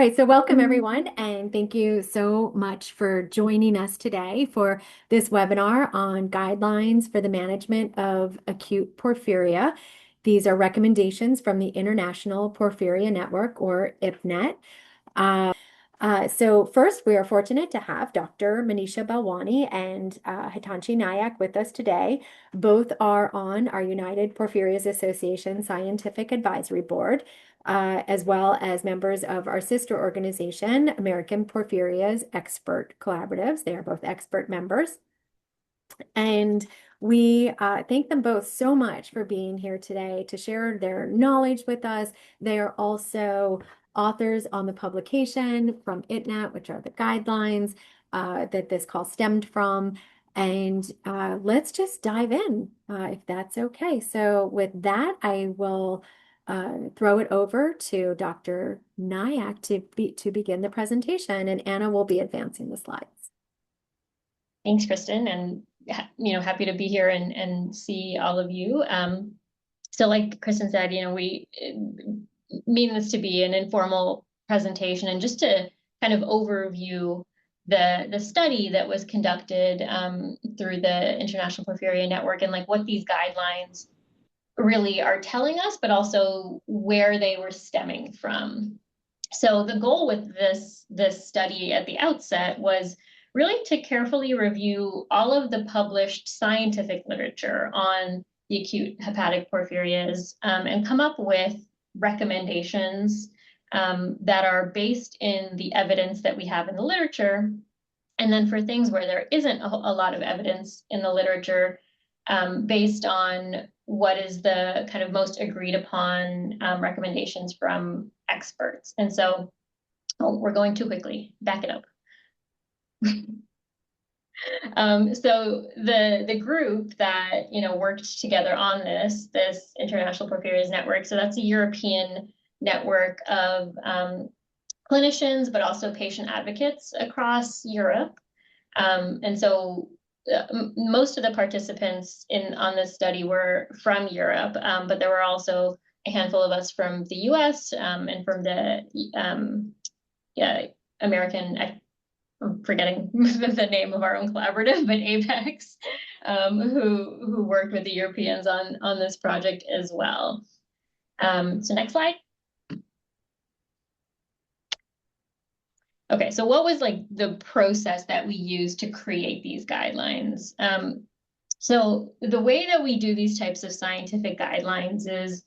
All right, so welcome everyone, and thank you so much for joining us today for this webinar on guidelines for the management of acute porphyria. These are recommendations from the International Porphyria Network, or IPNET. So first, we are fortunate to have Dr. Manisha Balwani and Hetanshi Naik with us today. Both are on our United Porphyrias Association Scientific Advisory Board, as well as members of our sister organization, American Porphyrias Expert Collaboratives. They are both expert members. And we thank them both so much for being here today to share their knowledge with us. They are also authors on the publication from ITNET, which are the guidelines that this call stemmed from. And let's just dive in, if that's okay. So with that, I will throw it over to Dr. Nayak to begin the presentation, and Anna will be advancing the slides. Thanks, Kristen, and happy to be here and see all of you. So like Kristen said, we mean this to be an informal presentation and just to kind of overview the study that was conducted through the International Porphyria Network and like what these guidelines really are telling us, but also where they were stemming from. So the goal with this study at the outset was really to carefully review all of the published scientific literature on the acute hepatic porphyrias and come up with recommendations that are based in the evidence that we have in the literature. And then for things where there isn't a lot of evidence in the literature, based on what is the kind of most agreed upon recommendations from experts. And so, we're going too quickly, back it up. So the group that worked together on this International Porphyrias Network, so that's a European network of clinicians, but also patient advocates across Europe. And so most of the participants on this study were from Europe, but there were also a handful of us from the US and from the American, I'm forgetting the name of our own collaborative, but APEX, who worked with the Europeans on this project as well. So next slide. Okay, so what was like the process that we used to create these guidelines? So the way that we do these types of scientific guidelines is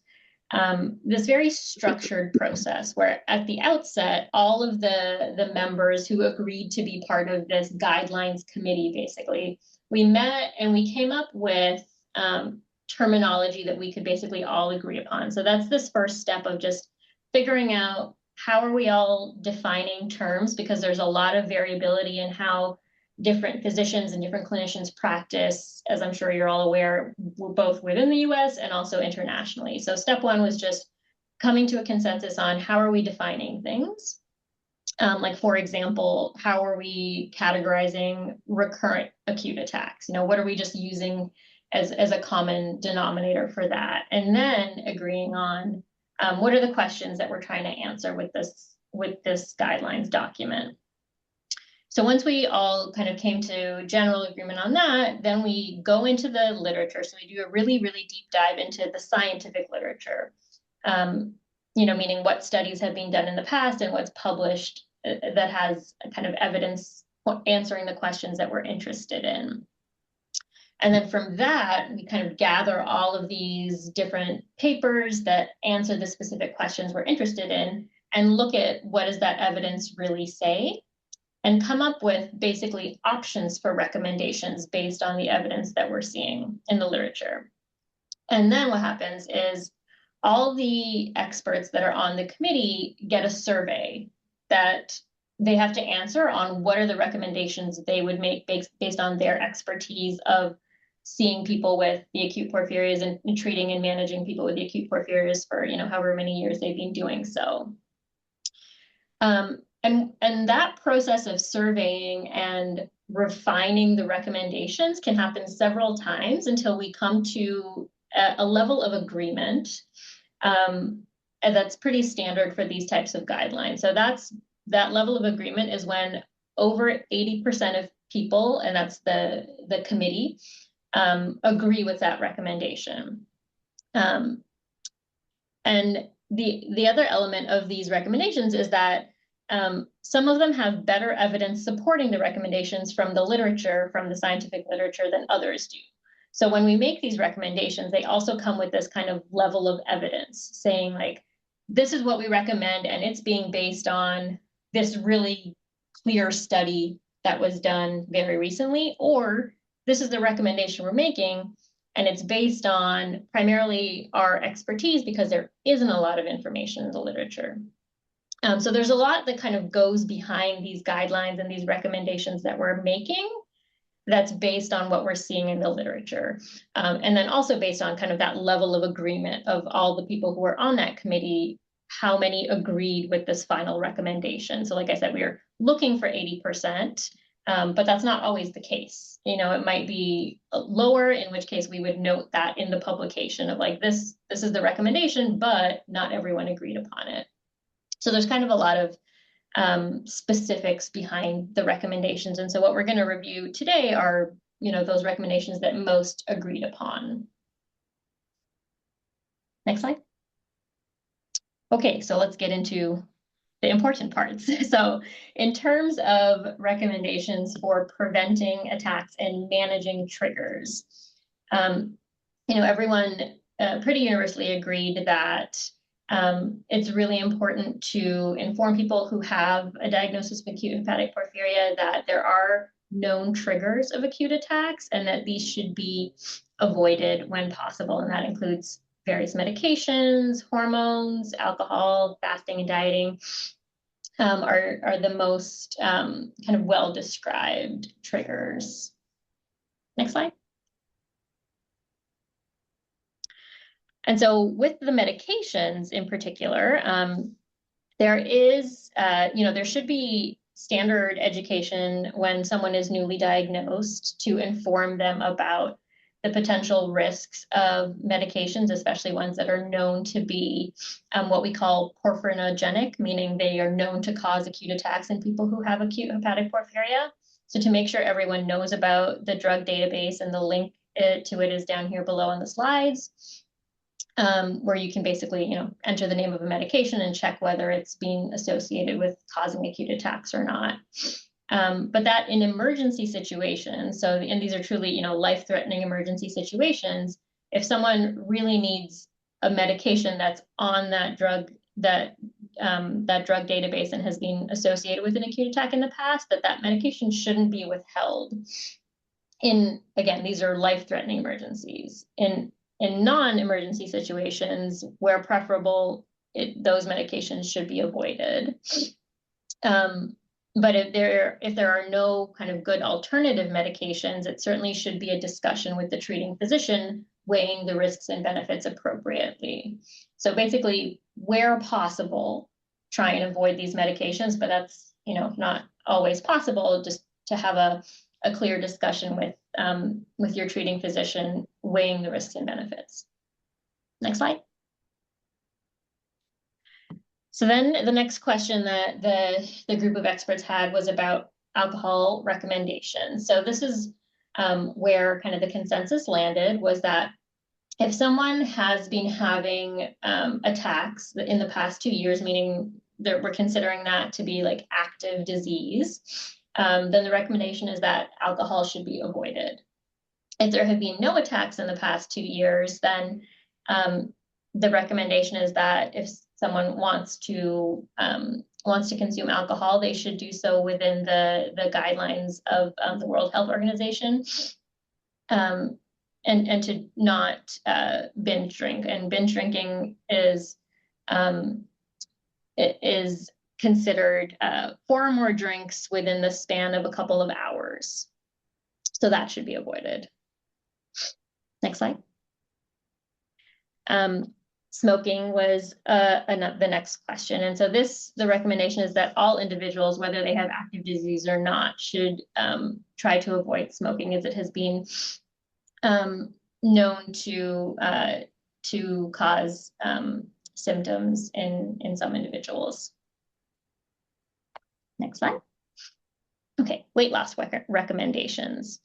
this very structured process where at the outset, all of the members who agreed to be part of this guidelines committee, basically, we met and we came up with terminology that we could basically all agree upon. So that's this first step of just figuring out how are we all defining terms, because there's a lot of variability in how different physicians and different clinicians practice, as I'm sure you're all aware, both within the US and also internationally. So step one was just coming to a consensus on how are we defining things. Like, for example, how are we categorizing recurrent acute attacks? What are we just using as a common denominator for that? And then agreeing on what are the questions that we're trying to answer with this guidelines document. So once we all kind of came to general agreement on that, then we go into the literature. So we do a really, really deep dive into the scientific literature, meaning what studies have been done in the past and what's published that has kind of evidence answering the questions that we're interested in. And then from that, we kind of gather all of these different papers that answer the specific questions we're interested in and look at what does that evidence really say, and come up with basically options for recommendations based on the evidence that we're seeing in the literature. And then what happens is all the experts that are on the committee get a survey that they have to answer on what are the recommendations they would make based on their expertise of seeing people with the acute porphyrias and treating and managing people with the acute porphyrias for however many years they've been doing so. And that process of surveying and refining the recommendations can happen several times until we come to a level of agreement. And that's pretty standard for these types of guidelines. So that level of agreement is when over 80% of people, and that's the committee, agree with that recommendation. And the other element of these recommendations is that some of them have better evidence supporting the recommendations from the literature, from the scientific literature, than others do. So when we make these recommendations, they also come with this kind of level of evidence saying like, this is what we recommend, and it's being based on this really clear study that was done very recently, or this is the recommendation we're making, and it's based on primarily our expertise because there isn't a lot of information in the literature. So there's a lot that kind of goes behind these guidelines and these recommendations that we're making that's based on what we're seeing in the literature. And then also based on kind of that level of agreement of all the people who were on that committee, how many agreed with this final recommendation. So like I said, we are looking for 80%, but that's not always the case. You know, it might be lower, in which case we would note that in the publication of like, this is the recommendation, but not everyone agreed upon it. So there's kind of a lot of specifics behind the recommendations. And so what we're going to review today are, those recommendations that most agreed upon. Next slide. Okay, so let's get into the important parts. So in terms of recommendations for preventing attacks and managing triggers, everyone pretty universally agreed that it's really important to inform people who have a diagnosis of acute hepatic porphyria that there are known triggers of acute attacks and that these should be avoided when possible. And that includes various medications, hormones, alcohol, fasting and dieting are the most kind of well-described triggers. Next slide. And so with the medications in particular, there is, there should be standard education when someone is newly diagnosed to inform them about the potential risks of medications, especially ones that are known to be what we call porphyrinogenic, meaning they are known to cause acute attacks in people who have acute hepatic porphyria. So to make sure everyone knows about the drug database, and the link to it is down here below on the slides, where you can basically, enter the name of a medication and check whether it's being associated with causing acute attacks or not. But that in emergency situations, and these are truly, life-threatening emergency situations, if someone really needs a medication that's on that drug, that drug database and has been associated with an acute attack in the past, that medication shouldn't be withheld. Again, these are life-threatening emergencies. In non-emergency situations, where preferable, those medications should be avoided. But if there are no kind of good alternative medications, it certainly should be a discussion with the treating physician, weighing the risks and benefits appropriately. So basically, where possible, try and avoid these medications, but that's, not always possible, just to have a clear discussion with your treating physician, weighing the risks and benefits. Next slide. So then the next question that the group of experts had was about alcohol recommendations. So this is where kind of the consensus landed, was that if someone has been having attacks in the past 2 years, meaning that we're considering that to be like active disease, then the recommendation is that alcohol should be avoided. If there have been no attacks in the past 2 years, then the recommendation is that if someone wants to consume alcohol, they should do so within the guidelines of the World Health Organization, and to not binge drink. And binge drinking is considered 4 or more drinks within the span of a couple of hours. So that should be avoided. Next slide. Smoking was the next question. And so the recommendation is that all individuals, whether they have active disease or not, should try to avoid smoking, as it has been known to cause symptoms in some individuals. Next slide. Okay, weight loss recommendations.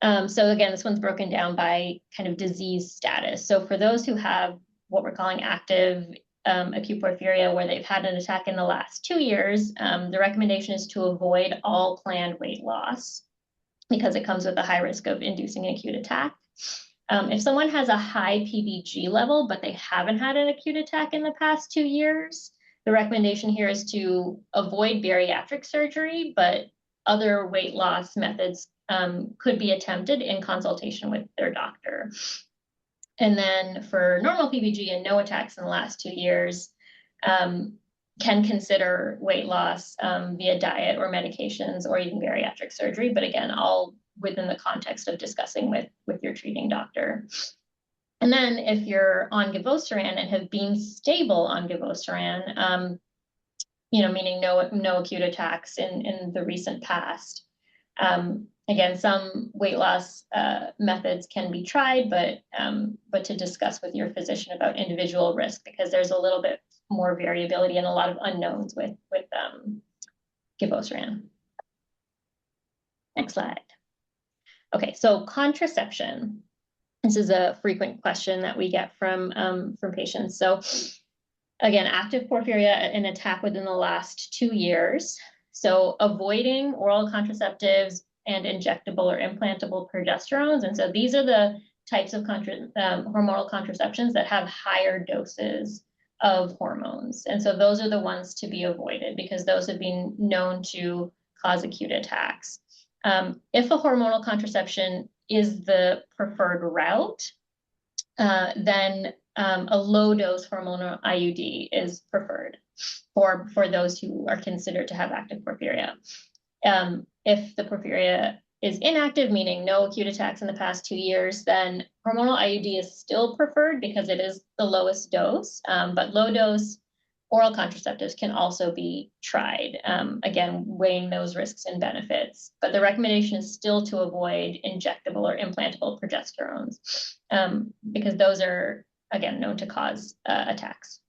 So again, this one's broken down by kind of disease status. So for those who have what we're calling active acute porphyria, where they've had an attack in the last 2 years, the recommendation is to avoid all planned weight loss because it comes with a high risk of inducing an acute attack. If someone has a high PBG level, but they haven't had an acute attack in the past 2 years, the recommendation here is to avoid bariatric surgery, but other weight loss methods could be attempted in consultation with their doctor. And then for normal PBG and no attacks in the last 2 years, can consider weight loss via diet or medications or even bariatric surgery, but again, all within the context of discussing with your treating doctor. And then if you're on givosiran and have been stable on givosiran, meaning no acute attacks in the recent past, again, some weight loss methods can be tried, but to discuss with your physician about individual risk, because there's a little bit more variability and a lot of unknowns with givosiran. Next slide. Okay, so contraception. This is a frequent question that we get from patients. So again, active porphyria, an attack within the last 2 years. So avoiding oral contraceptives and injectable or implantable progesterones. And so these are the types of hormonal contraceptions that have higher doses of hormones. And so those are the ones to be avoided because those have been known to cause acute attacks. If a hormonal contraception is the preferred route, then a low-dose hormonal IUD is preferred for those who are considered to have active porphyria. If the porphyria is inactive, meaning no acute attacks in the past 2 years, then hormonal IUD is still preferred because it is the lowest dose, but low-dose oral contraceptives can also be tried, again, weighing those risks and benefits. But the recommendation is still to avoid injectable or implantable progesterones because those are, again, known to cause attacks.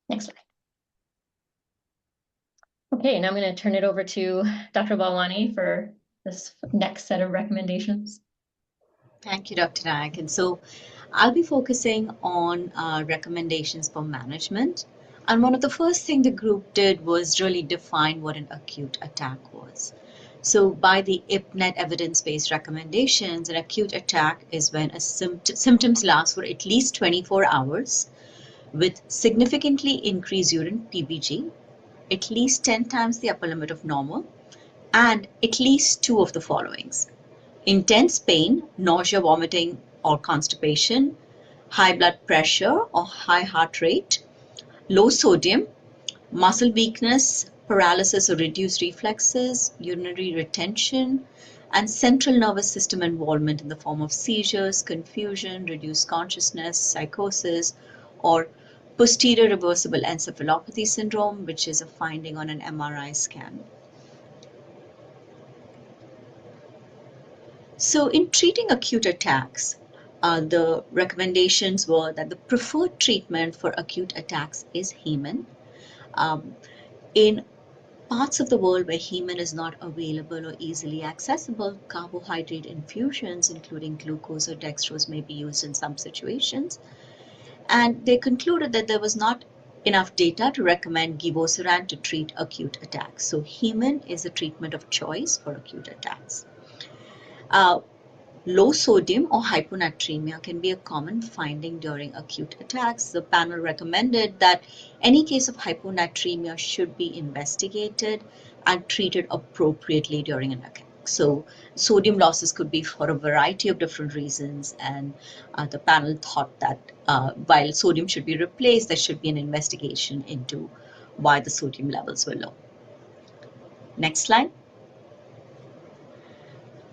Next slide. Okay, now I'm going to turn it over to Dr. Balwani for this next set of recommendations. Thank you, Dr. Naik. And so I'll be focusing on recommendations for management. And one of the first things the group did was really define what an acute attack was. So by the IPNET evidence-based recommendations, an acute attack is when symptoms last for at least 24 hours with significantly increased urine PBG, at least 10 times the upper limit of normal, and at least 2 of the followings: intense pain, nausea, vomiting, or constipation, high blood pressure or high heart rate, low sodium, muscle weakness, paralysis or reduced reflexes, urinary retention, and central nervous system involvement in the form of seizures, confusion, reduced consciousness, psychosis, or posterior reversible encephalopathy syndrome, which is a finding on an MRI scan. So in treating acute attacks, the recommendations were that the preferred treatment for acute attacks is Heman. In parts of the world where Heman is not available or easily accessible, carbohydrate infusions, including glucose or dextrose, may be used in some situations. And they concluded that there was not enough data to recommend givosiran to treat acute attacks. So Heman is a treatment of choice for acute attacks. Low sodium or hyponatremia can be a common finding during acute attacks. The panel recommended that any case of hyponatremia should be investigated and treated appropriately during an attack. So sodium losses could be for a variety of different reasons, and the panel thought that while sodium should be replaced, there should be an investigation into why the sodium levels were low. Next slide.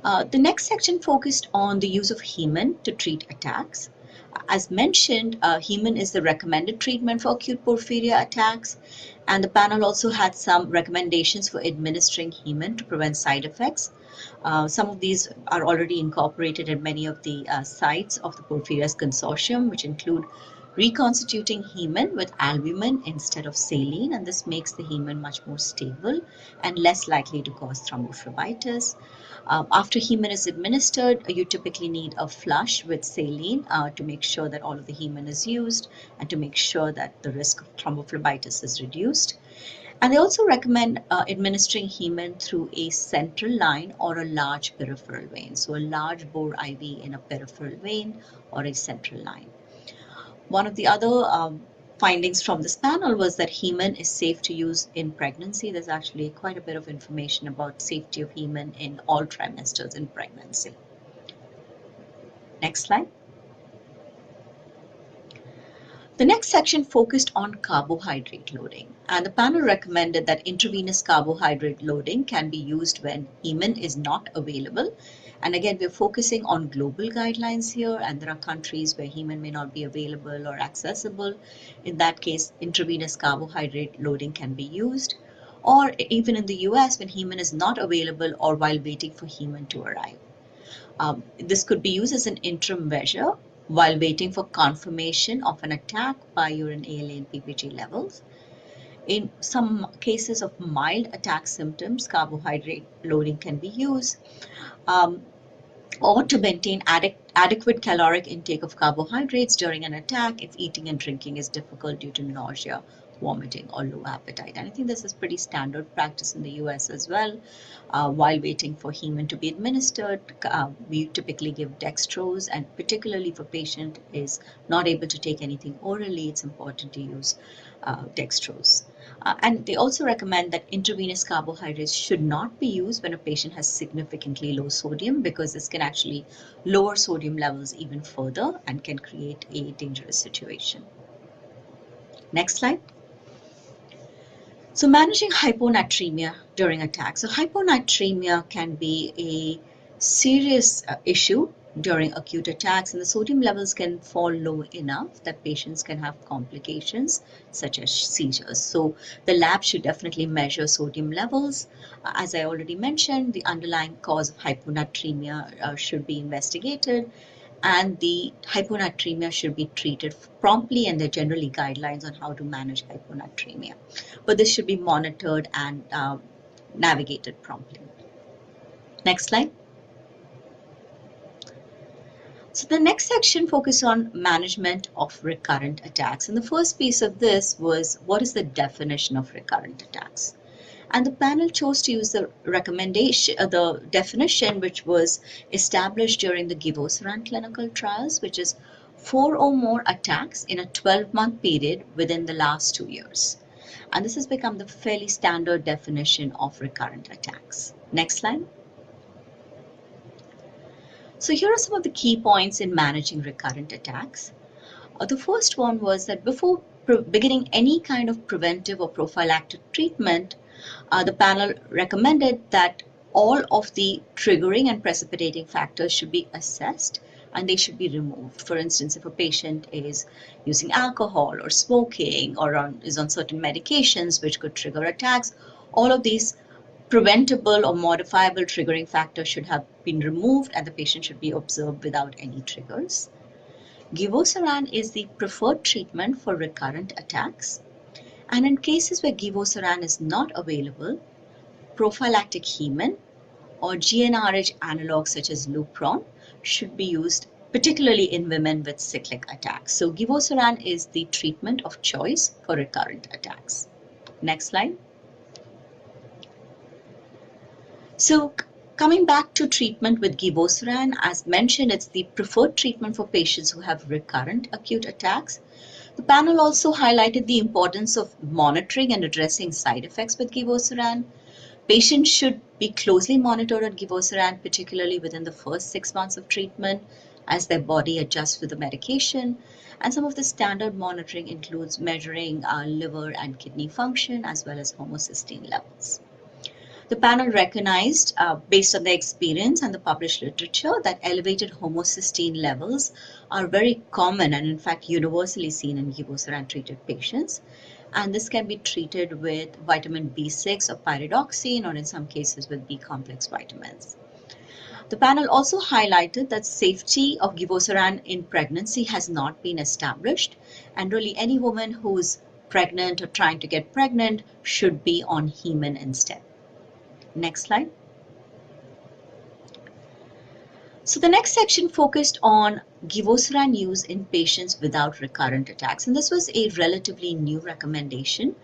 The next section focused on the use of Heman to treat attacks. As mentioned, Heman is the recommended treatment for acute porphyria attacks, and the panel also had some recommendations for administering Heman to prevent side effects. Some of these are already incorporated in many of the sites of the Porphyrias Consortium, which include reconstituting heman with albumin instead of saline, and this makes the heman much more stable and less likely to cause thrombophlebitis. After heman is administered, you typically need a flush with saline to make sure that all of the heman is used and to make sure that the risk of thrombophlebitis is reduced. And they also recommend administering heman through a central line or a large peripheral vein. So a large bore IV in a peripheral vein or a central line. One of the other findings from this panel was that heman is safe to use in pregnancy. There's actually quite a bit of information about safety of heman in all trimesters in pregnancy. Next slide. The next section focused on carbohydrate loading, and the panel recommended that intravenous carbohydrate loading can be used when heman is not available. And again, we're focusing on global guidelines here, and there are countries where heman may not be available or accessible. In that case, intravenous carbohydrate loading can be used, or even in the US when heman is not available or while waiting for heman to arrive. This could be used as an interim measure while waiting for confirmation of an attack by urine ALA and PPG levels. In some cases of mild attack symptoms, carbohydrate loading can be used, or to maintain adequate caloric intake of carbohydrates during an attack if eating and drinking is difficult due to nausea, vomiting, or low appetite. And I think this is pretty standard practice in the US as well. While waiting for heman to be administered, we typically give dextrose, and particularly if a patient is not able to take anything orally, it's important to use dextrose. And they also recommend that intravenous carbohydrates should not be used when a patient has significantly low sodium, because this can actually lower sodium levels even further and can create a dangerous situation. Next slide. So managing hyponatremia during attacks. So hyponatremia can be a serious issue during acute attacks, and the sodium levels can fall low enough that patients can have complications such as seizures. So the lab should definitely measure sodium levels. As I already mentioned, the underlying cause of hyponatremia should be investigated, and the hyponatremia should be treated promptly, and there are generally guidelines on how to manage hyponatremia. But this should be monitored and navigated promptly. Next slide. So the next section focuses on management of recurrent attacks. And the first piece of this was, what is the definition of recurrent attacks? And the panel chose to use the recommendation, the definition which was established during the Givosiran clinical trials, which is 4 or more attacks in a 12-month period within the last 2 years. And this has become the fairly standard definition of recurrent attacks. Next slide. So here are some of the key points in managing recurrent attacks. The first one was that before beginning any kind of preventive or prophylactic treatment, the panel recommended that all of the triggering and precipitating factors should be assessed and they should be removed. For instance, if a patient is using alcohol or smoking or is on certain medications which could trigger attacks, all of these preventable or modifiable triggering factors should have been removed and the patient should be observed without any triggers. Givosiran is the preferred treatment for recurrent attacks. And in cases where Givosiran is not available, prophylactic heman or GnRH analogs such as Lupron should be used, particularly in women with cyclic attacks. So Givosiran is the treatment of choice for recurrent attacks. Next slide. So coming back to treatment with Givosiran, as mentioned, it's the preferred treatment for patients who have recurrent acute attacks. The panel also highlighted the importance of monitoring and addressing side effects with Givosiran. Patients should be closely monitored on Givosiran, particularly within the first 6 months of treatment as their body adjusts to the medication. And some of the standard monitoring includes measuring liver and kidney function as well as homocysteine levels. The panel recognized, based on their experience and the published literature, that elevated homocysteine levels are very common and in fact universally seen in Givosiran treated patients. And this can be treated with vitamin B6 or pyridoxine or in some cases with B complex vitamins. The panel also highlighted that safety of givosiran in pregnancy has not been established, and really any woman who's pregnant or trying to get pregnant should be on Heman instead. Next slide. So the next section focused on givosiran use in patients without recurrent attacks, and this was a relatively new recommendation.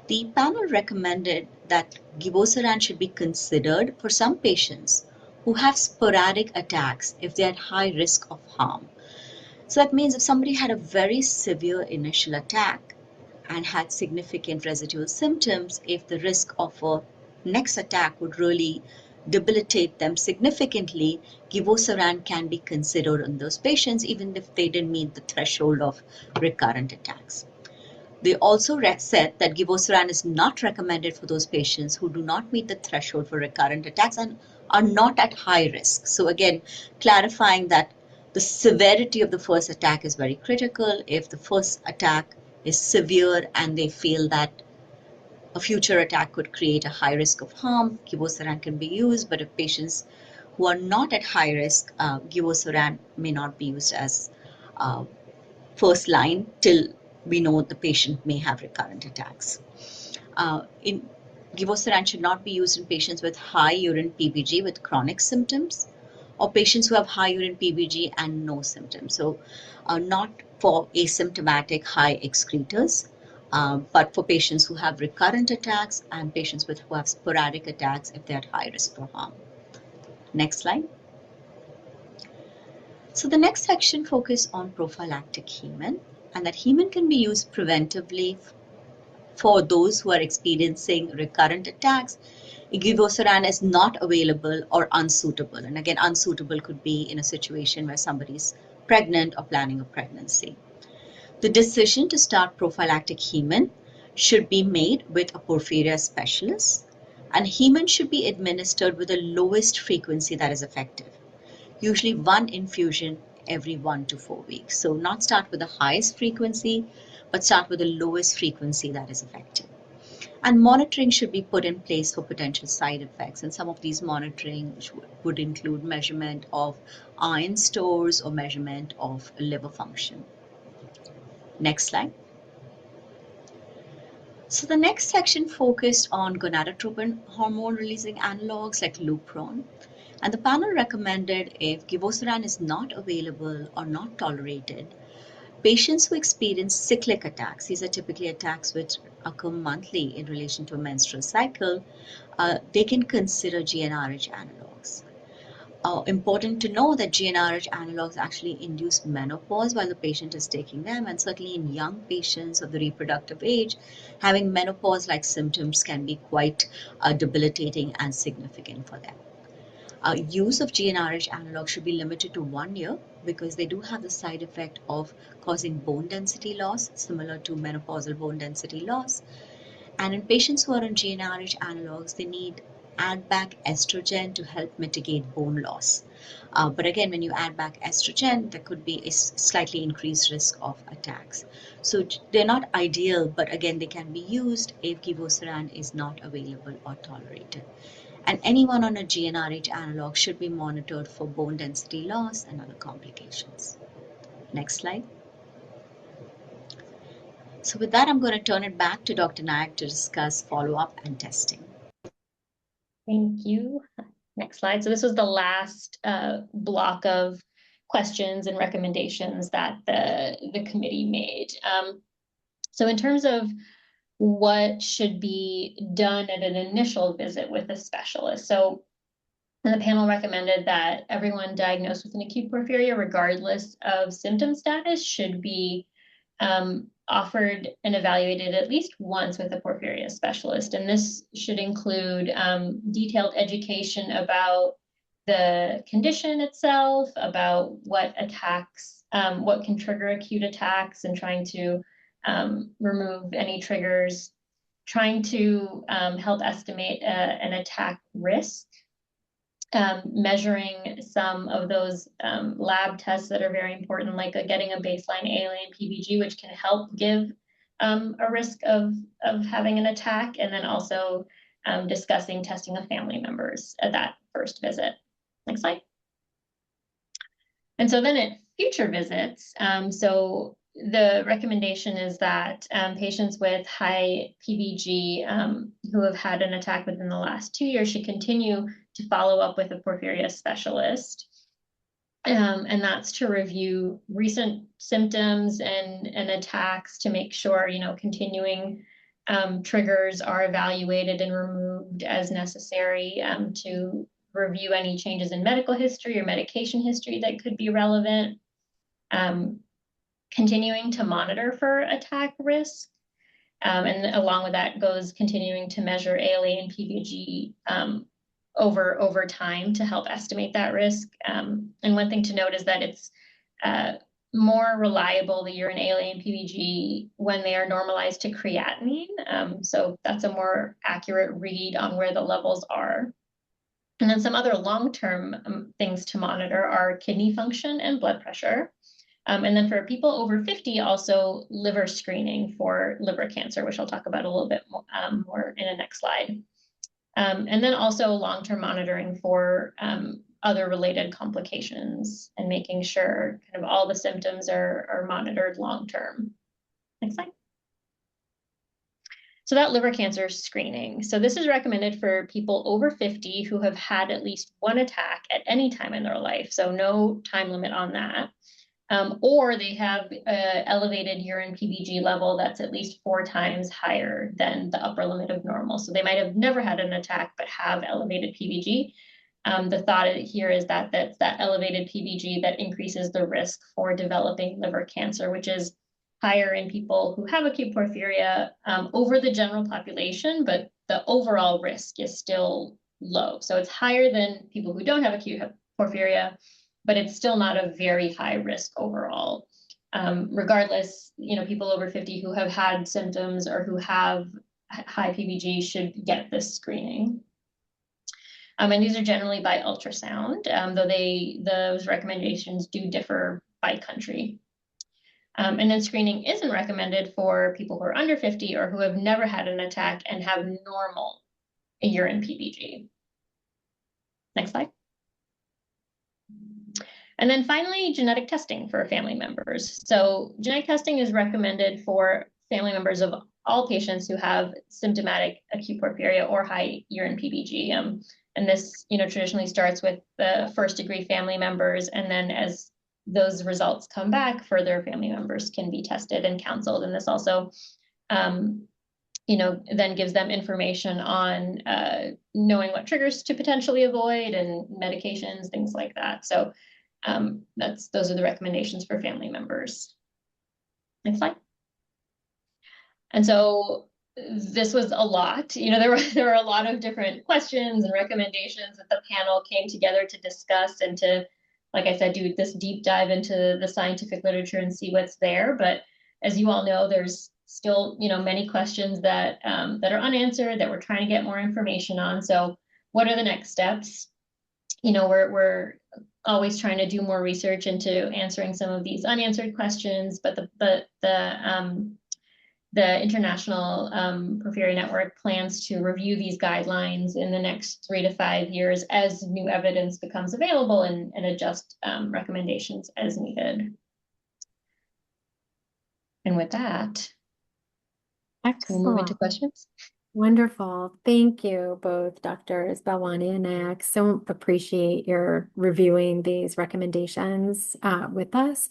The panel recommended that givosiran should be considered for some patients who have sporadic attacks if they are at high risk of harm. So that means if somebody had a very severe initial attack and had significant residual symptoms, if the risk of a next attack would really debilitate them significantly, givosiran can be considered in those patients even if they didn't meet the threshold of recurrent attacks. They also said that givosiran is not recommended for those patients who do not meet the threshold for recurrent attacks and are not at high risk. So again, clarifying that the severity of the first attack is very critical. If the first attack is severe and they feel that a future attack could create a high risk of harm, givosiran can be used. But if patients who are not at high risk, givosiran may not be used as first line till we know the patient may have recurrent attacks. Givosiran should not be used in patients with high urine PBG with chronic symptoms, or patients who have high urine PBG and no symptoms. So not for asymptomatic high excretors, but for patients who have recurrent attacks and patients who have sporadic attacks if they're at high risk for harm. Next slide. So the next section focused on prophylactic Heman, and that Heman can be used preventively for those who are experiencing recurrent attacks. Givosiran is not available or unsuitable. And again, unsuitable could be in a situation where somebody's pregnant or planning a pregnancy. The decision to start prophylactic Heman should be made with a porphyria specialist, and Heman should be administered with the lowest frequency that is effective. Usually one infusion every 1 to 4 weeks. So not start with the highest frequency, but start with the lowest frequency that is effective. And monitoring should be put in place for potential side effects. And some of these monitoring would include measurement of iron stores or measurement of liver function. Next slide. So the next section focused on gonadotropin hormone releasing analogs like Lupron. And the panel recommended if givosiran is not available or not tolerated, patients who experience cyclic attacks, these are typically attacks which occur monthly in relation to a menstrual cycle, they can consider GnRH analogs. Important to know that GnRH analogs actually induce menopause while the patient is taking them, and certainly in young patients of the reproductive age, having menopause-like symptoms can be quite debilitating and significant for them. Use of GnRH analogs should be limited to 1 year because they do have the side effect of causing bone density loss, similar to menopausal bone density loss. And in patients who are on GnRH analogs, they need add back estrogen to help mitigate bone loss. But again, when you add back estrogen, there could be a slightly increased risk of attacks. So they're not ideal, but again, they can be used if givosiran is not available or tolerated. And anyone on a GnRH analog should be monitored for bone density loss and other complications. Next slide. So with that, I'm going to turn it back to Dr. Naik to discuss follow-up and testing. Thank you. Next slide. So this was the last block of questions and recommendations that the committee made. So in terms of what should be done at an initial visit with a specialist. So the panel recommended that everyone diagnosed with an acute porphyria, regardless of symptom status, should be offered and evaluated at least once with a porphyria specialist. And this should include detailed education about the condition itself, about what attacks, what can trigger acute attacks, and trying to remove any triggers, trying to help estimate an attack risk, measuring some of those lab tests that are very important, like getting a baseline ALA and PBG, which can help give a risk of having an attack, and then also discussing testing of family members at that first visit. Next slide. And so then at future visits, so the recommendation is that patients with high PVG who have had an attack within the last 2 years should continue to follow up with a porphyria specialist. And that's to review recent symptoms and attacks to make sure, continuing triggers are evaluated and removed as necessary, to review any changes in medical history or medication history that could be relevant, continuing to monitor for attack risk. And along with that goes continuing to measure ALA and PVG over time to help estimate that risk. And one thing to note is that it's more reliable, the urine ALA and PVG, when they are normalized to creatinine. So that's a more accurate read on where the levels are. And then some other long-term things to monitor are kidney function and blood pressure. And then for people over 50, also liver screening for liver cancer, which I'll talk about a little bit more in the next slide. And then also long-term monitoring for other related complications and making sure kind of all the symptoms are monitored long-term. Next slide. So that liver cancer screening. So this is recommended for people over 50 who have had at least one attack at any time in their life. So no time limit on that. Or they have an elevated urine PVG level that's at least 4 times higher than the upper limit of normal. So they might have never had an attack, but have elevated PVG. The thought here is that that's that elevated PVG that increases the risk for developing liver cancer, which is higher in people who have acute porphyria over the general population, but the overall risk is still low. So it's higher than people who don't have acute porphyria, but it's still not a very high risk overall. Regardless, people over 50 who have had symptoms or who have high PVG should get this screening. And these are generally by ultrasound, though those recommendations do differ by country. And then screening isn't recommended for people who are under 50 or who have never had an attack and have normal urine PVG. Next slide. And then finally, genetic testing for family members. So genetic testing is recommended for family members of all patients who have symptomatic acute porphyria or high urine PVG. And this, traditionally starts with the first-degree family members, and then as those results come back, further family members can be tested and counseled. And this also, then gives them information on knowing what triggers to potentially avoid and medications, things like that. So those are the recommendations for family members. Next slide. And so this was a lot. There were a lot of different questions and recommendations that the panel came together to discuss and to, like I said, do this deep dive into the scientific literature and see what's there. But as you all know, there's still, many questions that are unanswered that we're trying to get more information on. So what are the next steps? We're always trying to do more research into answering some of these unanswered questions, but the International Porphyria Network plans to review these guidelines in the next 3 to 5 years as new evidence becomes available and adjust recommendations as needed. And with that, we'll move into questions. Wonderful. Thank you, both Drs. Balwani and Naik. So appreciate your reviewing these recommendations with us.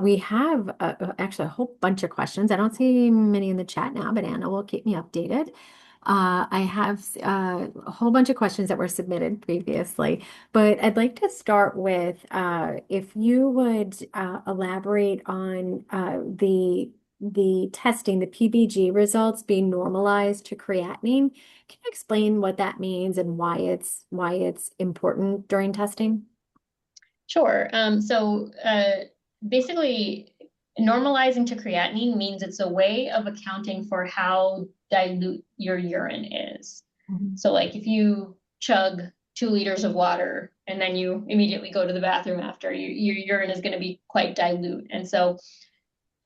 We have actually a whole bunch of questions. I don't see many in the chat now, but Anna will keep me updated. I have a whole bunch of questions that were submitted previously, but I'd like to start with if you would elaborate on the testing, the PVG results being normalized to creatinine. Can you explain what that means and why it's important during testing? Sure. So basically, normalizing to creatinine means it's a way of accounting for how dilute your urine is. Mm-hmm. So like if you chug 2 liters of water and then you immediately go to the bathroom after, your urine is going to be quite dilute. And so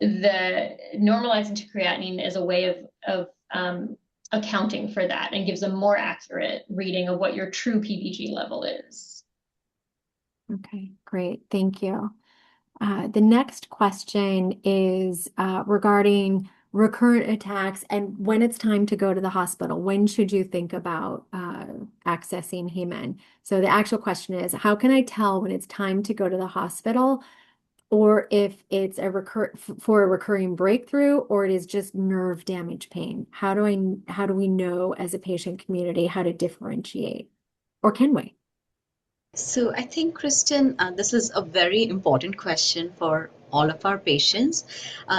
the normalizing to creatinine is a way of accounting for that and gives a more accurate reading of what your true PVG level is. Okay, great. Thank you. The next question is regarding recurrent attacks and when it's time to go to the hospital. When should you think about accessing Heman? So the actual question is, how can I tell when it's time to go to the hospital, or if it's for a recurring breakthrough, or it is just nerve damage pain? How do we know as a patient community how to differentiate, or can we? So I think, Kristen, this is a very important question for all of our patients.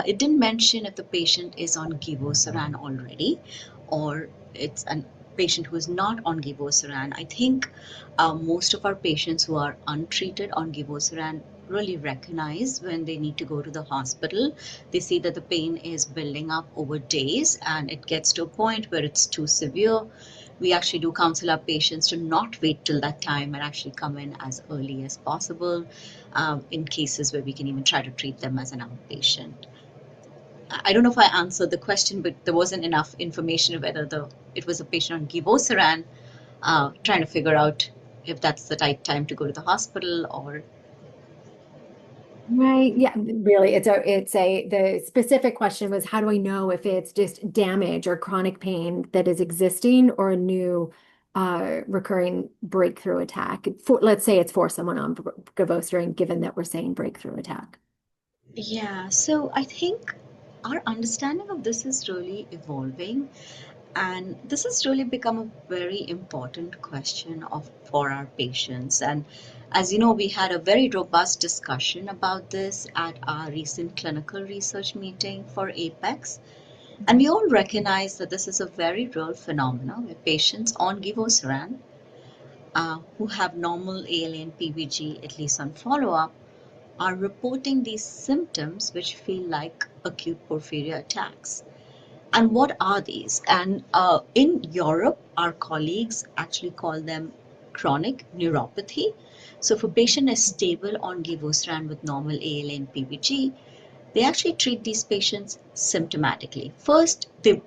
It didn't mention if the patient is on givosiran already or it's a patient who is not on givosiran. I think most of our patients who are untreated on givosiran really recognize when they need to go to the hospital. They see that the pain is building up over days and it gets to a point where it's too severe. We actually do counsel our patients to not wait till that time and actually come in as early as possible in cases where we can even try to treat them as an outpatient. I don't know if I answered the question, but there wasn't enough information of whether it was a patient on givosiran, trying to figure out if that's the right time to go to the hospital or. Right. Yeah, really. The specific question was, how do I know if it's just damage or chronic pain that is existing, or a new recurring breakthrough attack? Let's say it's for someone on gavosterin, given that we're saying breakthrough attack. Yeah, so I think our understanding of this is really evolving. And this has really become a very important question for our patients. And as you know, we had a very robust discussion about this at our recent clinical research meeting for APEX. And we all recognize that this is a very real phenomenon where patients on givosiran who have normal ALA and PVG, at least on follow-up, are reporting these symptoms which feel like acute porphyria attacks. And what are these? And in Europe, our colleagues actually call them chronic neuropathy. So if a patient is stable on givosiran with normal ALA and PVG, they actually treat these patients symptomatically. First, they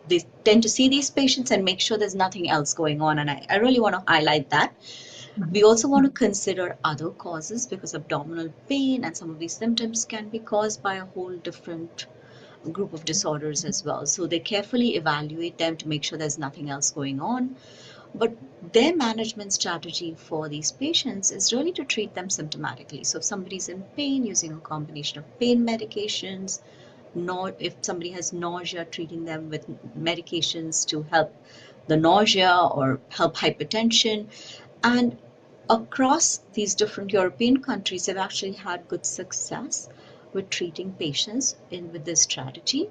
tend to see these patients and make sure there's nothing else going on. And I really want to highlight that. We also want to consider other causes because abdominal pain and some of these symptoms can be caused by a whole different group of disorders as well. So they carefully evaluate them to make sure there's nothing else going on. But their management strategy for these patients is really to treat them symptomatically. So if somebody's in pain, using a combination of pain medications, if somebody has nausea, treating them with medications to help the nausea or help hypertension. And across these different European countries, they've actually had good success with treating patients with this strategy.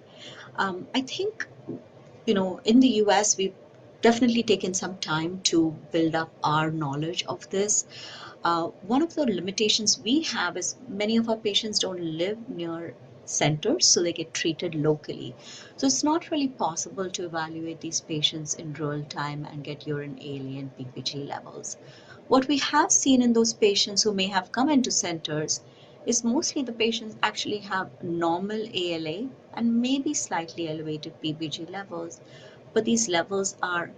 I think, in the US, we've definitely taken some time to build up our knowledge of this. One of the limitations we have is many of our patients don't live near centers, so they get treated locally. So it's not really possible to evaluate these patients in real time and get urine ALA and PPG levels. What we have seen in those patients who may have come into centers is mostly the patients actually have normal ALA and maybe slightly elevated PPG levels, but these levels are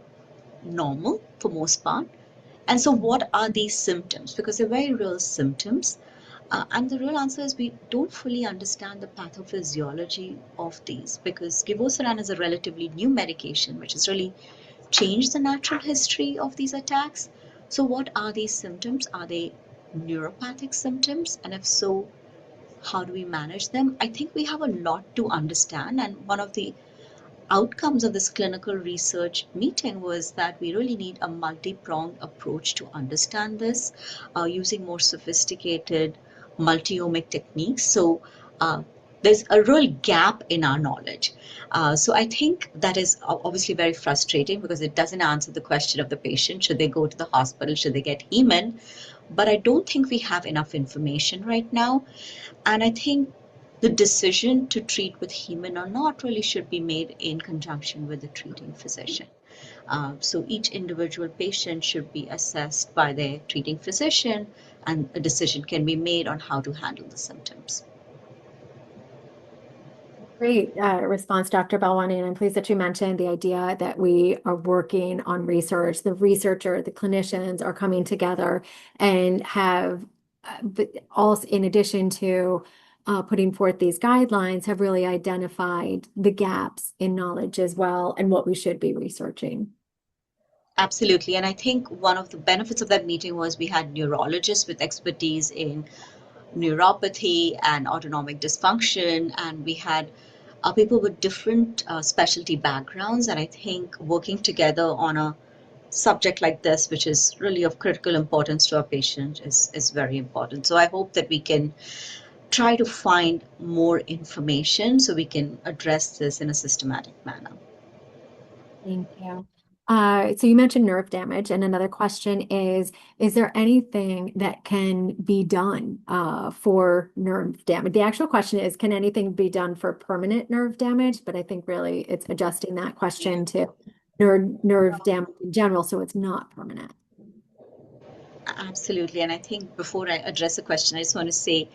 normal for most part. And so, what are these symptoms? Because they're very real symptoms. And the real answer is we don't fully understand the pathophysiology of these because givosiran is a relatively new medication which has really changed the natural history of these attacks. So, what are these symptoms? Are they neuropathic symptoms? And if so, how do we manage them? I think we have a lot to understand. And one of the outcomes of this clinical research meeting was that we really need a multi-pronged approach to understand this using more sophisticated multi-omic techniques. So there's a real gap in our knowledge. So I think that is obviously very frustrating because it doesn't answer the question of the patient. Should they go to the hospital? Should they get Heman? But I don't think we have enough information right now. And I think the decision to treat with Heman or not really should be made in conjunction with the treating physician. So each individual patient should be assessed by their treating physician, and a decision can be made on how to handle the symptoms. Great response, Dr. Balwani, and I'm pleased that you mentioned the idea that we are working on research. The researcher, the clinicians are coming together and have but also in addition to putting forth these guidelines, have really identified the gaps in knowledge as well and what we should be researching. Absolutely. And I think one of the benefits of that meeting was we had neurologists with expertise in neuropathy and autonomic dysfunction, and we had people with different specialty backgrounds. And I think working together on a subject like this, which is really of critical importance to our patient, is very important. So I hope that we can try to find more information so we can address this in a systematic manner. Thank you. So you mentioned nerve damage, and another question is there anything that can be done for nerve damage? The actual question is, can anything be done for permanent nerve damage? But I think really it's adjusting that question to nerve damage in general, so it's not permanent. Absolutely. And I think before I address the question, I just want to say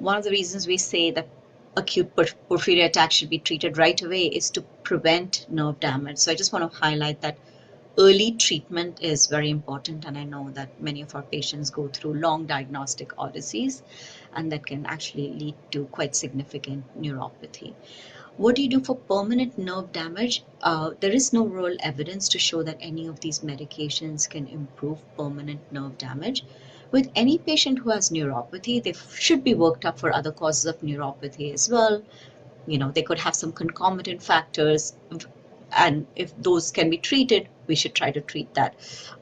one of the reasons we say that acute porphyria attacks should be treated right away is to prevent nerve damage. So I just want to highlight that early treatment is very important, and I know that many of our patients go through long diagnostic odysseys, and that can actually lead to quite significant neuropathy. What do you do for permanent nerve damage? There is no real evidence to show that any of these medications can improve permanent nerve damage. With any patient who has neuropathy, they should be worked up for other causes of neuropathy as well. They could have some concomitant factors, and if those can be treated, we should try to treat that.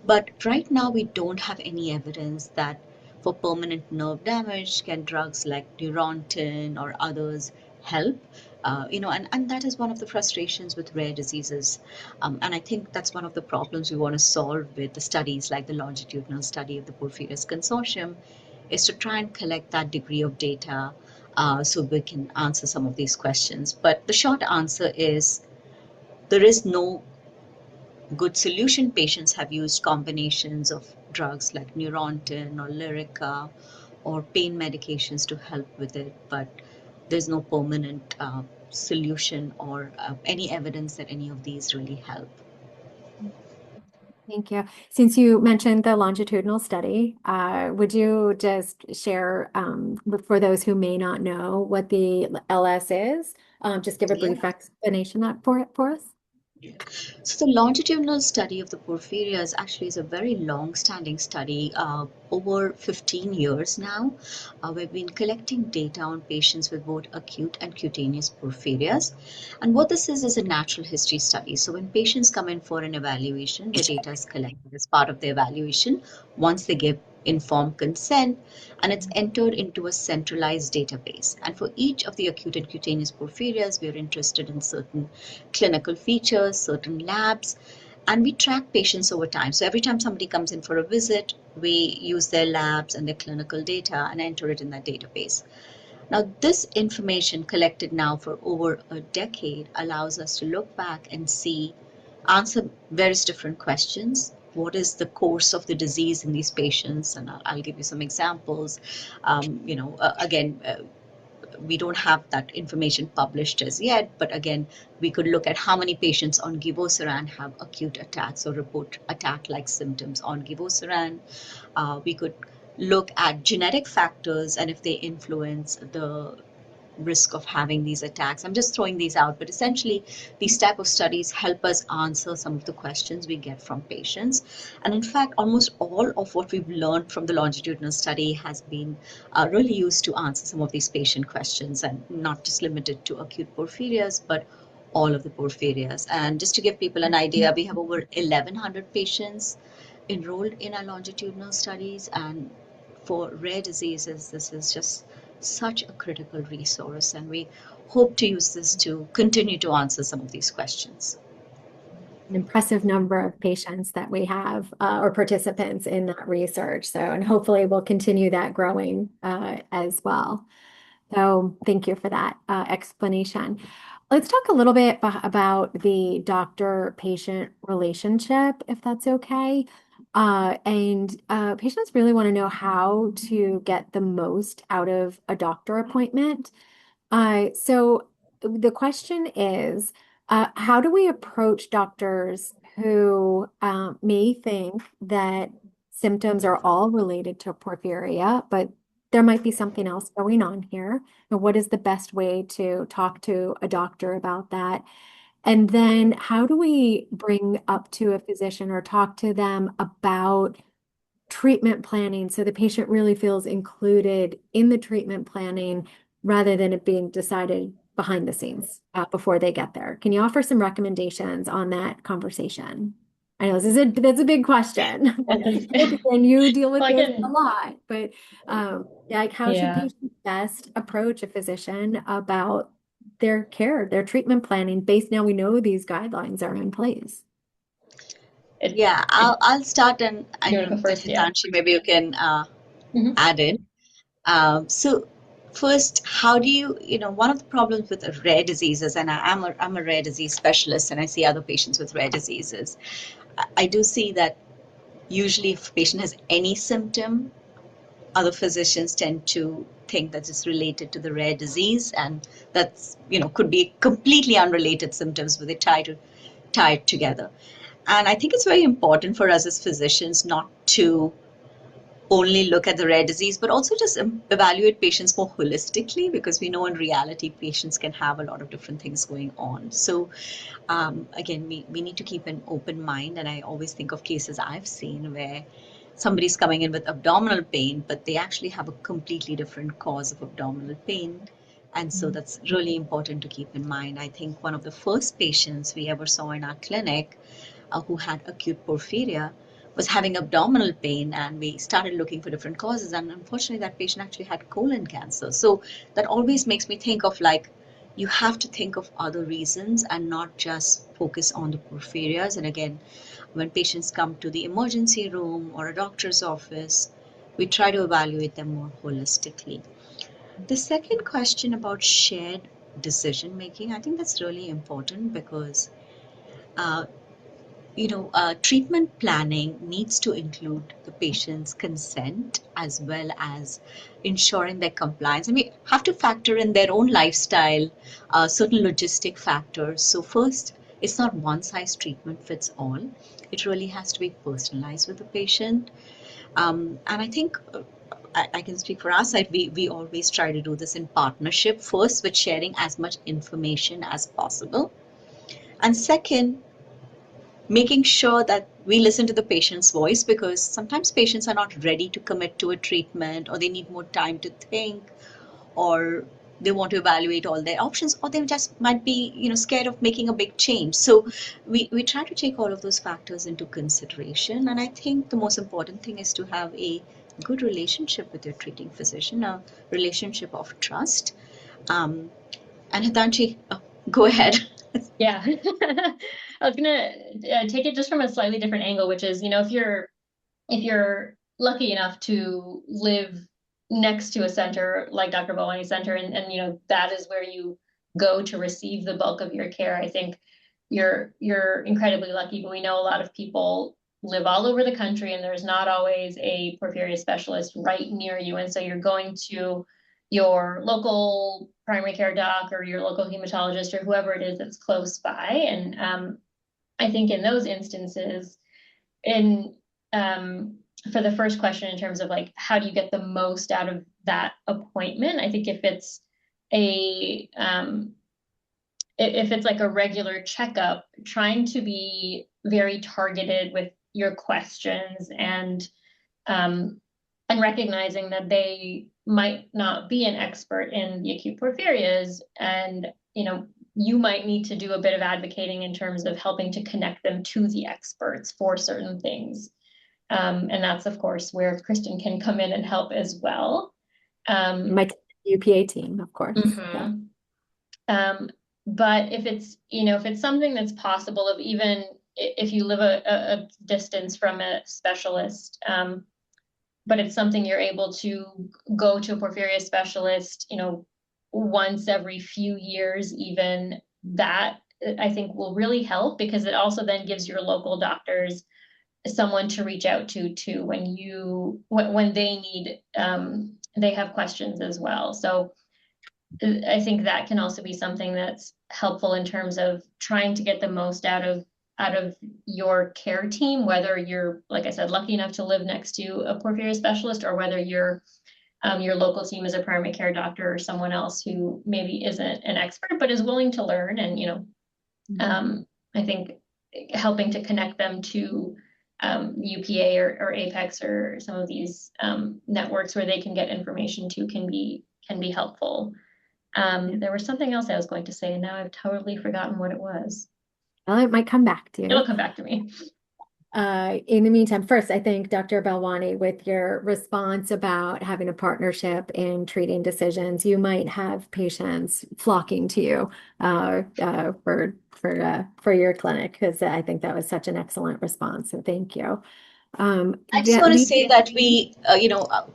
But right now, we don't have any evidence that for permanent nerve damage, can drugs like Neurontin or others help? And that is one of the frustrations with rare diseases. And I think that's one of the problems we want to solve with the studies like the longitudinal study of the Porphyrias Consortium, is to try and collect that degree of data so we can answer some of these questions. But the short answer is there is no good solution. Patients have used combinations of drugs like Neurontin or Lyrica or pain medications to help with it, but there's no permanent solution or any evidence that any of these really help. Thank you. Since you mentioned the longitudinal study, would you just share, for those who may not know what the LS is, just give a Yeah. brief explanation for us? So the longitudinal study of the porphyrias actually is a very long-standing study, over 15 years now. We've been collecting data on patients with both acute and cutaneous porphyrias. And what this is a natural history study. So when patients come in for an evaluation, the data is collected as part of the evaluation once they give informed consent, and it's entered into a centralized database. And for each of the acute and cutaneous porphyrias, we are interested in certain clinical features, certain labs, and we track patients over time. So every time somebody comes in for a visit, we use their labs and their clinical data and enter it in that database. Now, this information collected now for over a decade allows us to look back and answer various different questions. What is the course of the disease in these patients? And I'll give you some examples. Again, we don't have that information published as yet, but again, we could look at how many patients on givosiran have acute attacks or report attack-like symptoms on givosiran. We could look at genetic factors and if they influence the risk of having these attacks. I'm just throwing these out, but essentially these type of studies help us answer some of the questions we get from patients. And in fact, almost all of what we've learned from the longitudinal study has been really used to answer some of these patient questions, and not just limited to acute porphyrias, but all of the porphyrias. And just to give people an idea, we have over 1,100 patients enrolled in our longitudinal studies, and for rare diseases, this is just such a critical resource, and we hope to use this to continue to answer some of these questions. An impressive number of patients that we have or participants in that research. So, and hopefully we'll continue that growing as well. So thank you for that explanation. Let's talk a little bit about the doctor-patient relationship, if that's okay. And patients really want to know how to get the most out of a doctor appointment. So the question is, how do we approach doctors who may think that symptoms are all related to porphyria, but there might be something else going on here. And what is the best way to talk to a doctor about that? And then how do we bring up to a physician or talk to them about treatment planning so the patient really feels included in the treatment planning rather than it being decided behind the scenes before they get there? Can you offer some recommendations on that conversation? I know that's a big question. And you deal with Well, I this a can, lot, but like how should yeah. patients best approach a physician about their care, their treatment planning based now we know these guidelines are in place? Yeah, I'll start, and I You want to go think first? Yeah. Hitanshi, maybe you can Mhm. add in. So first, how do one of the problems with rare diseases, and I'm a rare disease specialist, and I see other patients with rare diseases. I do see that usually if a patient has any symptom, other physicians tend to think that it's related to the rare disease, and that's, could be completely unrelated symptoms, but they tie it together. And I think it's very important for us as physicians not to only look at the rare disease, but also just evaluate patients more holistically, because we know in reality patients can have a lot of different things going on. So again, we need to keep an open mind. And I always think of cases I've seen where somebody's coming in with abdominal pain, but they actually have a completely different cause of abdominal pain. And so that's really important to keep in mind. I think one of the first patients we ever saw in our clinic who had acute porphyria was having abdominal pain, and we started looking for different causes, and unfortunately that patient actually had colon cancer. So that always makes me think of, like, you have to think of other reasons and not just focus on the porphyrias. And again, when patients come to the emergency room or a doctor's office, we try to evaluate them more holistically. The second question about shared decision making, I think that's really important, because uh, treatment planning needs to include the patient's consent as well as ensuring their compliance. And we have to factor in their own lifestyle, certain logistic factors. So first, it's not one size treatment fits all. It really has to be personalized with the patient. And I think I can speak for our side. We always try to do this in partnership, first with sharing as much information as possible. And second, making sure that we listen to the patient's voice, because sometimes patients are not ready to commit to a treatment, or they need more time to think, or they want to evaluate all their options, or they just might be scared of making a big change. So we try to take all of those factors into consideration. And I think the most important thing is to have a good relationship with your treating physician, a relationship of trust. And Hitanshi, go ahead. Yeah. I was gonna take it just from a slightly different angle, which is, if you're lucky enough to live next to a center like Dr. Balwani Center, and that is where you go to receive the bulk of your care, I think you're incredibly lucky. But we know a lot of people live all over the country, and there's not always a porphyria specialist right near you. And so you're going to your local primary care doc or your local hematologist or whoever it is that's close by. And I think in those instances, in for the first question, in terms of like how do you get the most out of that appointment, I think if it's like a regular checkup, trying to be very targeted with your questions, and recognizing that they might not be an expert in the acute porphyrias, and you might need to do a bit of advocating in terms of helping to connect them to the experts for certain things. And that's, of course, where Kristen can come in and help as well. My UPA team, of course. Yeah. But if it's something that's possible, of even if you live a distance from a specialist, but it's something you're able to go to a porphyria specialist, once every few years, even, that I think will really help, because it also then gives your local doctors someone to reach out to too when they need, they have questions as well. So I think that can also be something that's helpful in terms of trying to get the most out of out of your care team, whether you're, like I said, lucky enough to live next to a porphyria specialist, or whether your local team is a primary care doctor or someone else who maybe isn't an expert but is willing to learn. And I think helping to connect them to UPA or Apex or some of these networks where they can get information to can be helpful. There was something else I was going to say, and now I've totally forgotten what it was. Well, it might come back to It'll you. come back to me. In the meantime, first, I think Dr. Balwani, with your response about having a partnership in treating decisions, you might have patients flocking to you for your clinic, because I think that was such an excellent response. So thank you. I just That want to leads, say that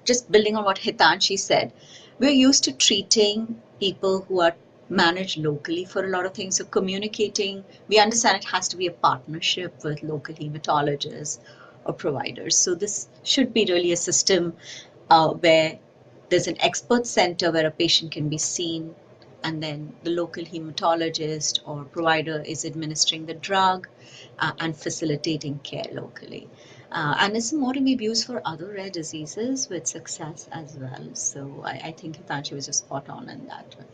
just building on what Hetanshi said, we're used to treating people who are managed locally for a lot of things. So communicating, we understand it has to be a partnership with local hematologists or providers. So this should be really a system where there's an expert center where a patient can be seen, and then the local hematologist or provider is administering the drug and facilitating care locally. And it's a model we've used for other rare diseases with success as well. So I think Hitanshi was just spot on in that one.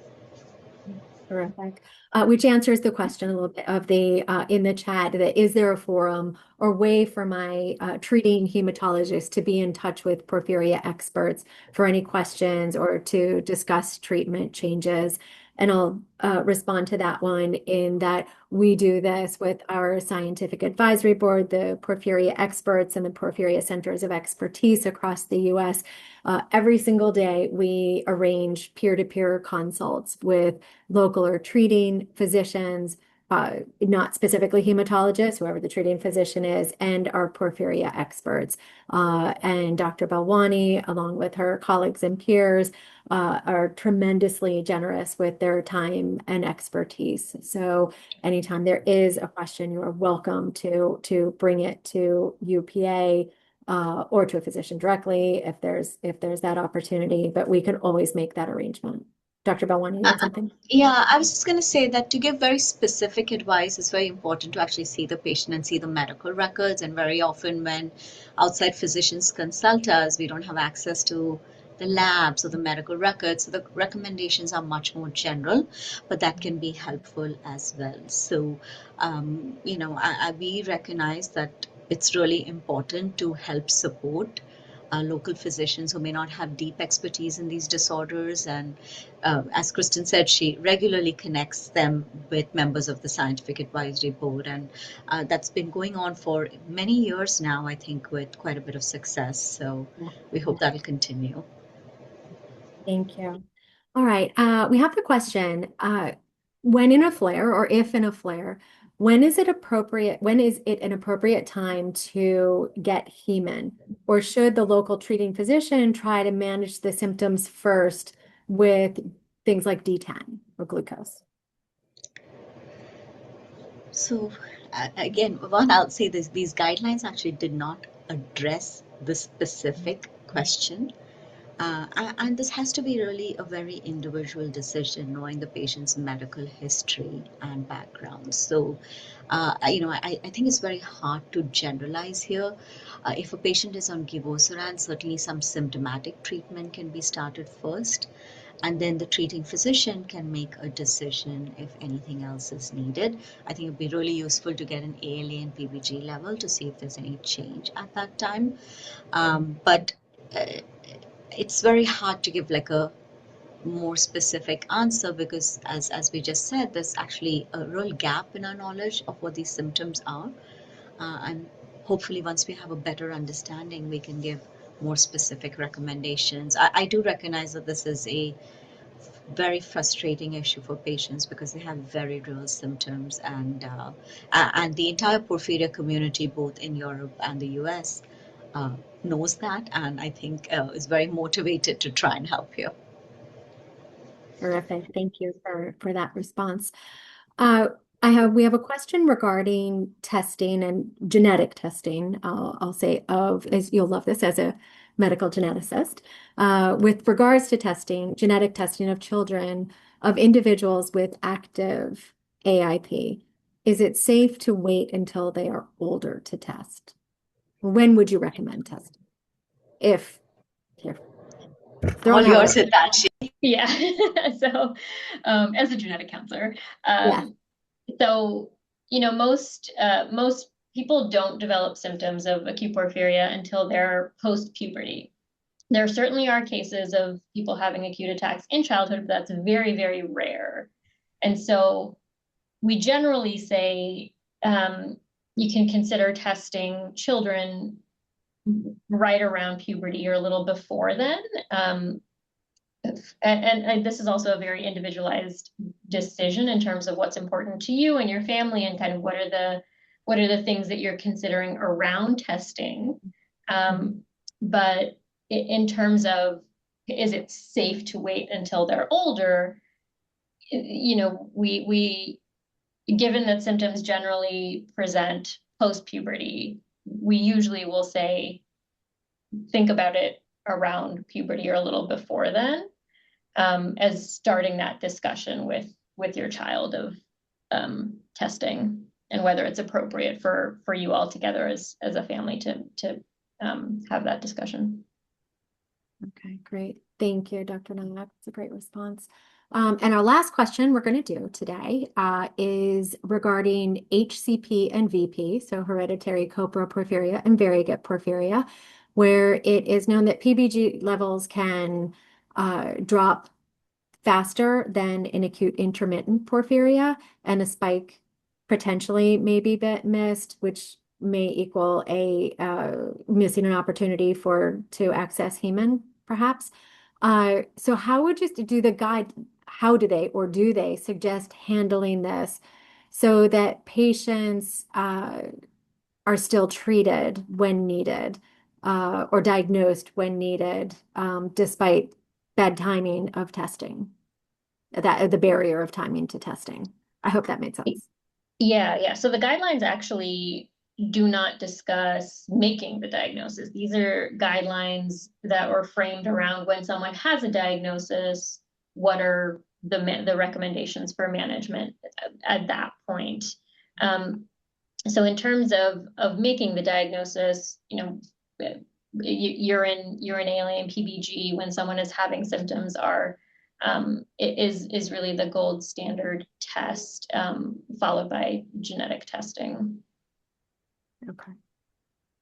terrific. Which answers the question a little bit of the in the chat, that is there a forum or way for my treating hematologist to be in touch with porphyria experts for any questions or to discuss treatment changes? And I'll respond to that one in that we do this with our scientific advisory board, the porphyria experts and the porphyria centers of expertise across the US. Every single day, we arrange peer-to-peer consults with local or treating physicians, not specifically hematologists, whoever the treating physician is, and our porphyria experts. And Dr. Balwani, along with her colleagues and peers, are tremendously generous with their time and expertise. So anytime there is a question, you are welcome to bring it to UPA or to a physician directly if there's that opportunity, but we can always make that arrangement. Dr. Balwani, you had something? Yeah, I was just going to say that to give very specific advice, it's very important to actually see the patient and see the medical records. And very often, when outside physicians consult us, we don't have access to the labs or the medical records. So the recommendations are much more general, but that can be helpful as well. So, we recognize that it's really important to help support local physicians who may not have deep expertise in these disorders. And as Kristen said, she regularly connects them with members of the scientific advisory board. And that's been going on for many years now, I think, with quite a bit of success. So we hope that'll continue. Thank you. All right. We have the question, when in a flare or if in a flare, when is it an appropriate time to get heman? Or should the local treating physician try to manage the symptoms first with things like D10 or glucose? So again, one, I'll say this, these guidelines actually did not address the specific question. And this has to be really a very individual decision, knowing the patient's medical history and background. So, I think it's very hard to generalize here. If a patient is on givosiran, certainly some symptomatic treatment can be started first, and then the treating physician can make a decision if anything else is needed. I think it'd be really useful to get an ALA and PBG level to see if there's any change at that time. But it's very hard to give like a more specific answer because as we just said, there's actually a real gap in our knowledge of what these symptoms are. And hopefully once we have a better understanding, we can give more specific recommendations. I do recognize that this is a very frustrating issue for patients because they have very real symptoms, and the entire porphyria community, both in Europe and the US, knows that, and I think is very motivated to try and help you. Terrific. Thank you for that response. We have a question regarding testing and genetic testing. I'll say as you'll love this as a medical geneticist, with regards to testing, genetic testing of children, of individuals with active AIP. is it safe to wait until they are older to test? When would you recommend testing? If you're All throwing out yours, a, Hetanshi. Yeah. So, as a genetic counselor, yeah. so most people don't develop symptoms of acute porphyria until they're post-puberty. There certainly are cases of people having acute attacks in childhood, but that's very, very rare. And so we generally say you can consider testing children right around puberty or a little before then. And this is also a very individualized decision in terms of what's important to you and your family and kind of what are the things that you're considering around testing. But in terms of, is it safe to wait until they're older? We given that symptoms generally present post-puberty, we usually will say think about it around puberty or a little before then, as starting that discussion with your child of testing and whether it's appropriate for you all together as a family to have that discussion. Okay, great. Thank you, Dr. Naik. It's a great response. And our last question we're going to do today is regarding HCP and VP, so hereditary coproporphyria and variegate porphyria, where it is known that PBG levels can drop faster than in acute intermittent porphyria, and a spike potentially may be missed, which may equal a missing an opportunity to access Heman, perhaps. So how would you do the guide? How do they or do they suggest handling this so that patients are still treated when needed or diagnosed when needed, despite bad timing of testing, the barrier of timing to testing? I hope that made sense. Yeah. So the guidelines actually do not discuss making the diagnosis. These are guidelines that were framed around when someone has a diagnosis, what are the recommendations for management at that point. So in terms of making the diagnosis, urine ALA and PBG when someone is having symptoms is really the gold standard test, followed by genetic testing. Okay.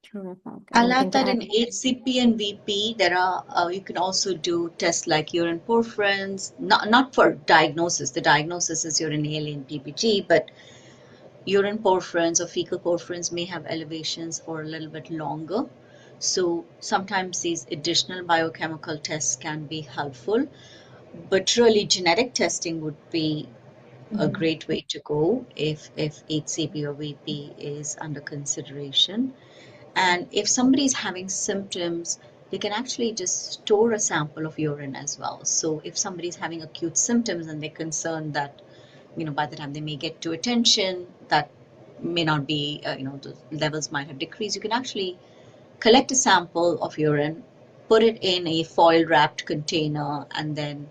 Terrific. I'll Anything add to that add? in HCP and VP, there are you can also do tests like urine porphyrins, not for diagnosis. The diagnosis is urine ALA and PBG, but urine porphyrins or fecal porphyrins may have elevations for a little bit longer. So sometimes these additional biochemical tests can be helpful, but really genetic testing would be a great way to go if HCP or VP is under consideration. And if somebody is having symptoms, they can actually just store a sample of urine as well. So if somebody is having acute symptoms and they're concerned that, by the time they may get to attention, that may not be, the levels might have decreased, you can actually collect a sample of urine, put it in a foil wrapped container, and then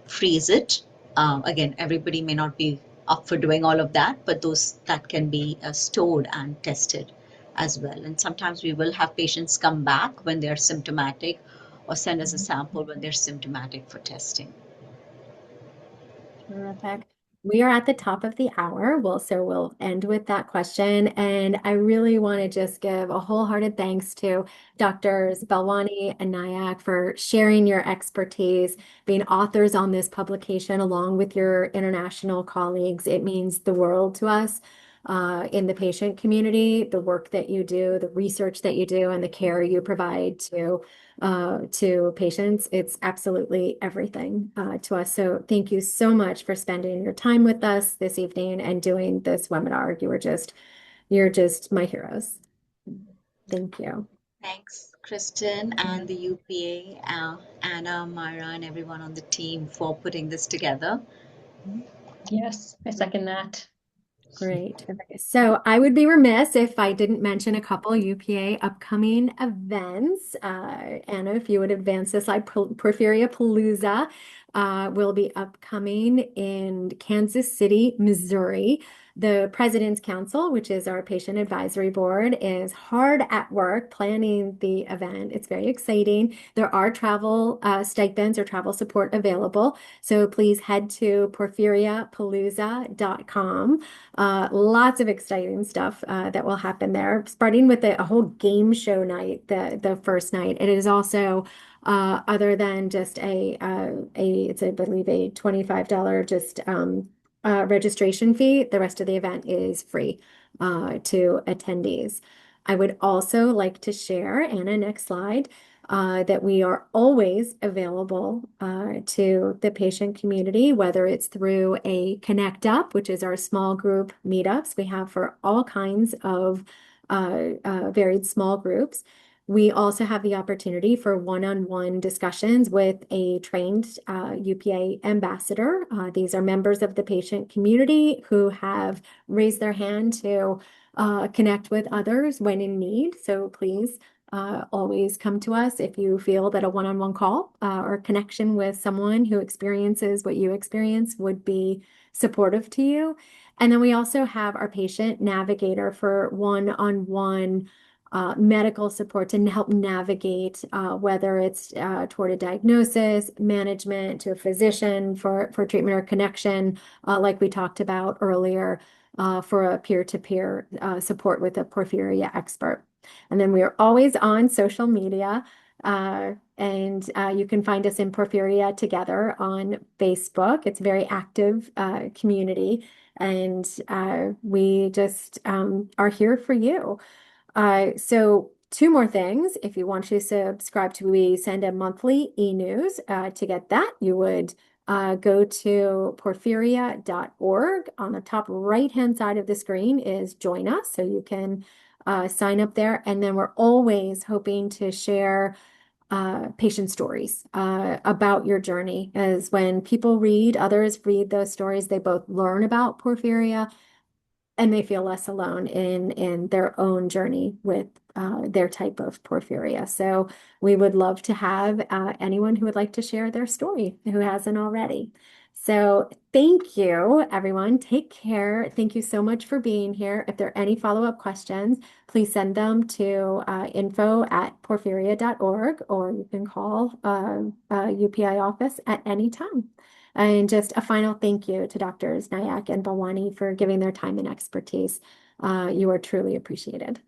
freeze it. Again, everybody may not be up for doing all of that, but those that can be stored and tested as well. And sometimes we will have patients come back when they're symptomatic or send us a sample when they're symptomatic for testing. Terrific. We are at the top of the hour. We'll end with that question. And I really want to just give a wholehearted thanks to Doctors Balwani and Naik for sharing your expertise, being authors on this publication along with your international colleagues. It means the world to us in the patient community, the work that you do, the research that you do, and the care you provide to patients. It's absolutely everything to us. So thank you so much for spending your time with us this evening and doing this webinar. You're just my heroes. Thank you. Thanks, Kristen and the UPA, Anna, Myra, and everyone on the team for putting this together. Yes, I second that. Great. Okay. So I would be remiss if I didn't mention a couple UPA upcoming events. Anna, if you would advance this slide, Porphyria Palooza will be upcoming in Kansas City, Missouri, The President's Council, which is our patient advisory board, is hard at work planning the event. It's very exciting. There are travel stipends or travel support available. So please head to porphyriapalooza.com. Lots of exciting stuff that will happen there, starting with a whole game show night the first night. It is also other than just it's I believe a $25 just registration fee. The rest of the event is free to attendees. I would also like to share, Anna, next slide, that we are always available to the patient community, whether it's through a Connect Up, which is our small group meetups we have for all kinds of varied small groups. We also have the opportunity for one-on-one discussions with a trained UPA ambassador. These are members of the patient community who have raised their hand to connect with others when in need. So please always come to us if you feel that a one-on-one call or connection with someone who experiences what you experience would be supportive to you. And then we also have our patient navigator for one-on-one medical support to help navigate whether it's toward a diagnosis, management, to a physician for treatment or connection, like we talked about earlier, for a peer-to-peer support with a porphyria expert. And then we are always on social media. And you can find us in Porphyria Together on Facebook. It's a very active community, and we just are here for you. So two more things. If you want to subscribe to, we send a monthly e-news. To get that, you would go to porphyria.org. On the top right-hand side of the screen is Join Us, so you can sign up there. And then we're always hoping to share patient stories about your journey, as when others read those stories, they both learn about porphyria and they feel less alone in their own journey with their type of porphyria. So we would love to have anyone who would like to share their story who hasn't already. So thank you, everyone. Take care. Thank you so much for being here. If there are any follow-up questions, please send them to info@porphyria.org, or you can call UPI office at any time. And just a final thank you to Doctors Naik and Balwani for giving their time and expertise. You are truly appreciated.